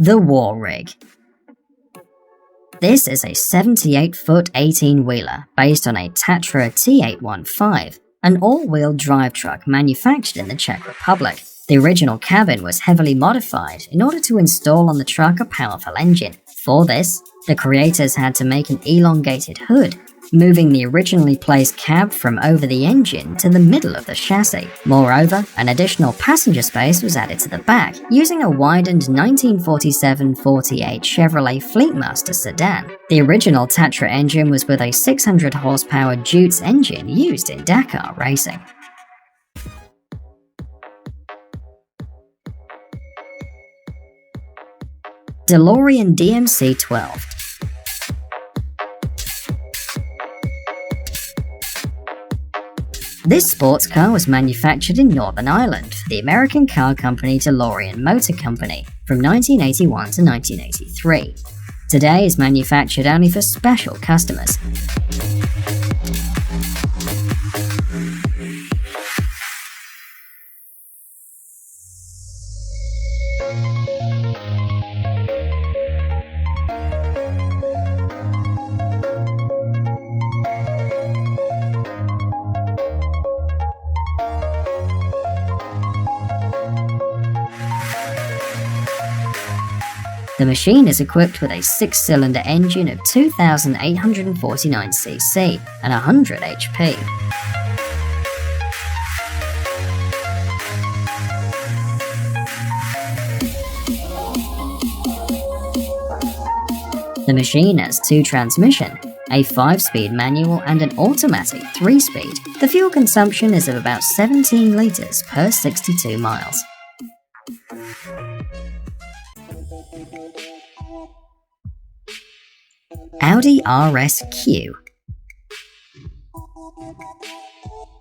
The War Rig. This is a 78-foot 18-wheeler based on a Tatra T815, an all-wheel drive truck manufactured in the Czech Republic. The original cabin was heavily modified in order to install on the truck a powerful engine. For this, the creators had to make an elongated hood, moving the originally placed cab from over the engine to the middle of the chassis. Moreover, an additional passenger space was added to the back, using a widened 1947-48 Chevrolet Fleetmaster sedan. The original Tatra engine was with a 600 horsepower Deutz engine used in Dakar racing. DeLorean DMC-12. This sports car was manufactured in Northern Ireland for the American car company DeLorean Motor Company from 1981 to 1983. Today is manufactured only for special customers. The machine is equipped with a 6-cylinder engine of 2,849 cc and 100 HP. The machine has two transmissions, a 5-speed manual and an automatic 3-speed. The fuel consumption is of about 17 litres per 62 miles. Audi RS-Q.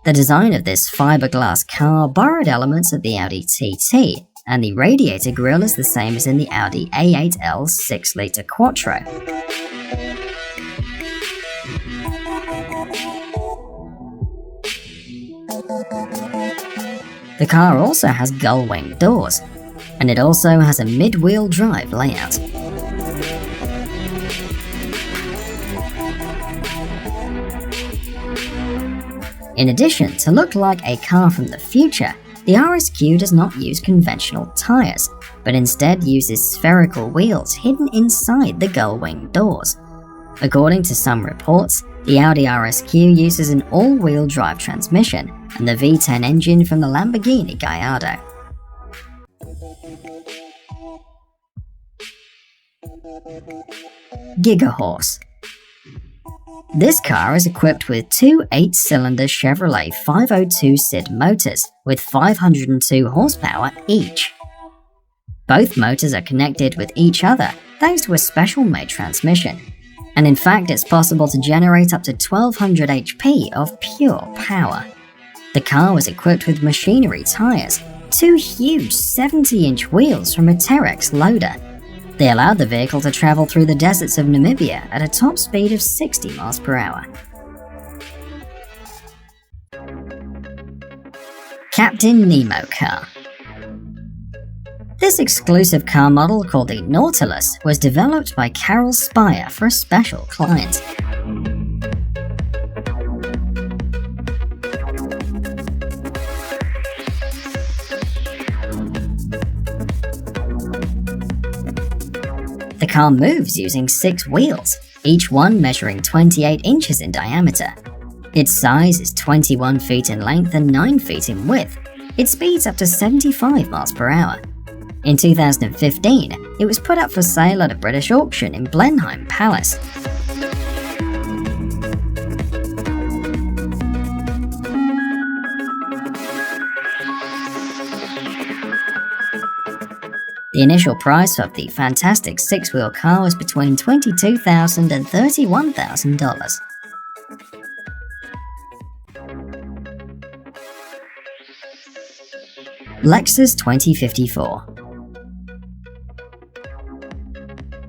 The design of this fiberglass car borrowed elements of the Audi TT, and the radiator grille is the same as in the Audi A8L 6-litre Quattro. The car also has gull-wing doors, and it also has a mid-wheel drive layout. In addition to look like a car from the future, the RS-Q does not use conventional tyres, but instead uses spherical wheels hidden inside the gull-wing doors. According to some reports, the Audi RS-Q uses an all-wheel drive transmission and the V10 engine from the Lamborghini Gallardo. Gigahorse. This car is equipped with two 8-cylinder Chevrolet 502 SID motors with 502 horsepower each. Both motors are connected with each other thanks to a special-made transmission, and in fact it's possible to generate up to 1200 HP of pure power. The car was equipped with machinery tyres, two huge 70-inch wheels from a Terex loader. They allowed the vehicle to travel through the deserts of Namibia at a top speed of 60 miles per hour. Captain Nemo car. This exclusive car model, called the Nautilus, was developed by Carol Spire for a special client. The car moves using 6 wheels, each one measuring 28 inches in diameter. Its size is 21 feet in length and 9 feet in width. It speeds up to 75 miles per hour. In 2015, it was put up for sale at a British auction in Blenheim Palace. The initial price of the fantastic 6-wheel car was between $22,000 and $31,000. Lexus 2054.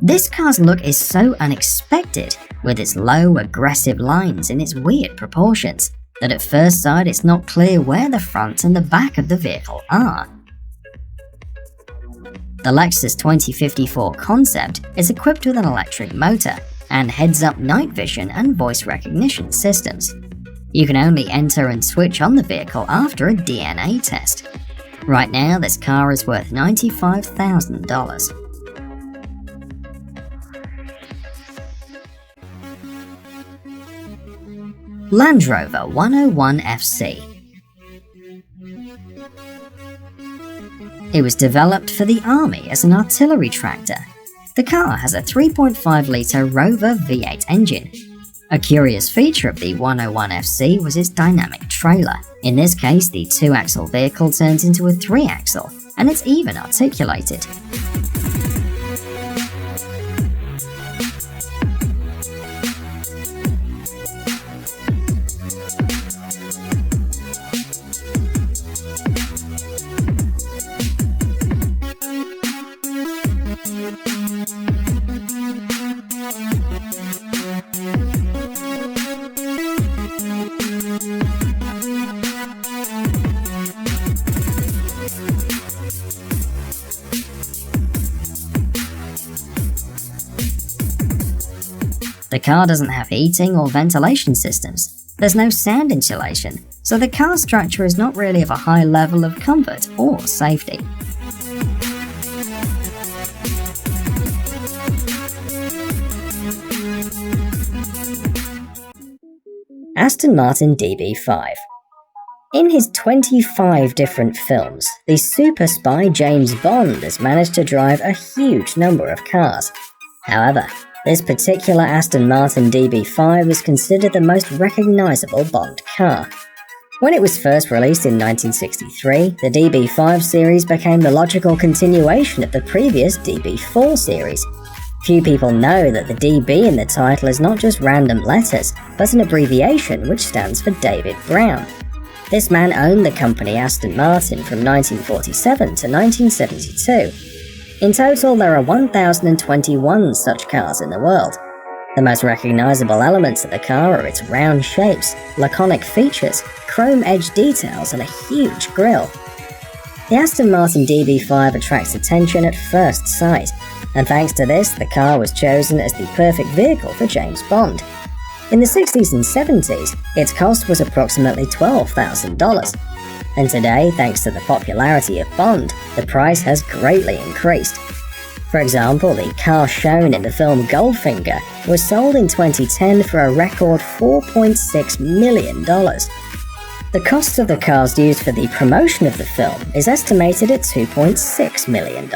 This car's look is so unexpected, with its low, aggressive lines and its weird proportions, that at first sight it's not clear where the front and the back of the vehicle are. The Lexus 2054 Concept is equipped with an electric motor and heads-up night vision and voice recognition systems. You can only enter and switch on the vehicle after a DNA test. Right now, this car is worth $95,000. Land Rover 101 FC. It was developed for the Army as an artillery tractor. The car has a 3.5-litre Rover V8 engine. A curious feature of the 101 FC was its dynamic trailer. In this case, the 2-axle vehicle turns into a 3-axle, and it's even articulated. The car doesn't have heating or ventilation systems. There's no sound insulation, so the car structure is not really of a high level of comfort or safety. Aston Martin DB5. In his 25 different films, the super spy James Bond has managed to drive a huge number of cars. However, this particular Aston Martin DB5 is considered the most recognisable Bond car. When it was first released in 1963, the DB5 series became the logical continuation of the previous DB4 series. Few people know that the DB in the title is not just random letters, but an abbreviation which stands for David Brown. This man owned the company Aston Martin from 1947 to 1972. In total, there are 1,021 such cars in the world. The most recognisable elements of the car are its round shapes, laconic features, chrome-edged details and a huge grille. The Aston Martin DB5 attracts attention at first sight, and thanks to this, the car was chosen as the perfect vehicle for James Bond. In the 60s and 70s, its cost was approximately $12,000. And today, thanks to the popularity of Bond, the price has greatly increased. For example, the car shown in the film Goldfinger was sold in 2010 for a record $4.6 million. The cost of the cars used for the promotion of the film is estimated at $2.6 million.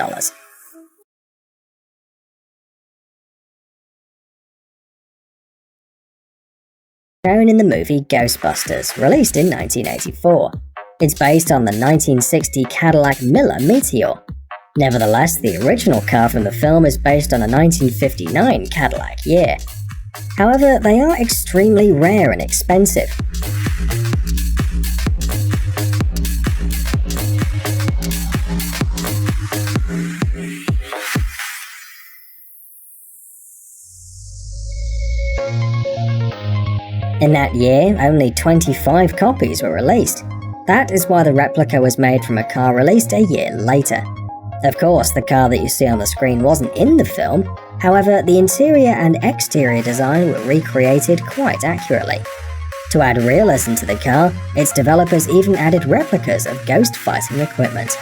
Shown in the movie Ghostbusters, released in 1984. It's based on the 1960 Cadillac Miller Meteor. Nevertheless, the original car from the film is based on a 1959 Cadillac year. However, they are extremely rare and expensive. In that year, only 25 copies were released. That is why the replica was made from a car released a year later. Of course, the car that you see on the screen wasn't in the film, however, the interior and exterior design were recreated quite accurately. To add realism to the car, its developers even added replicas of ghost fighting equipment.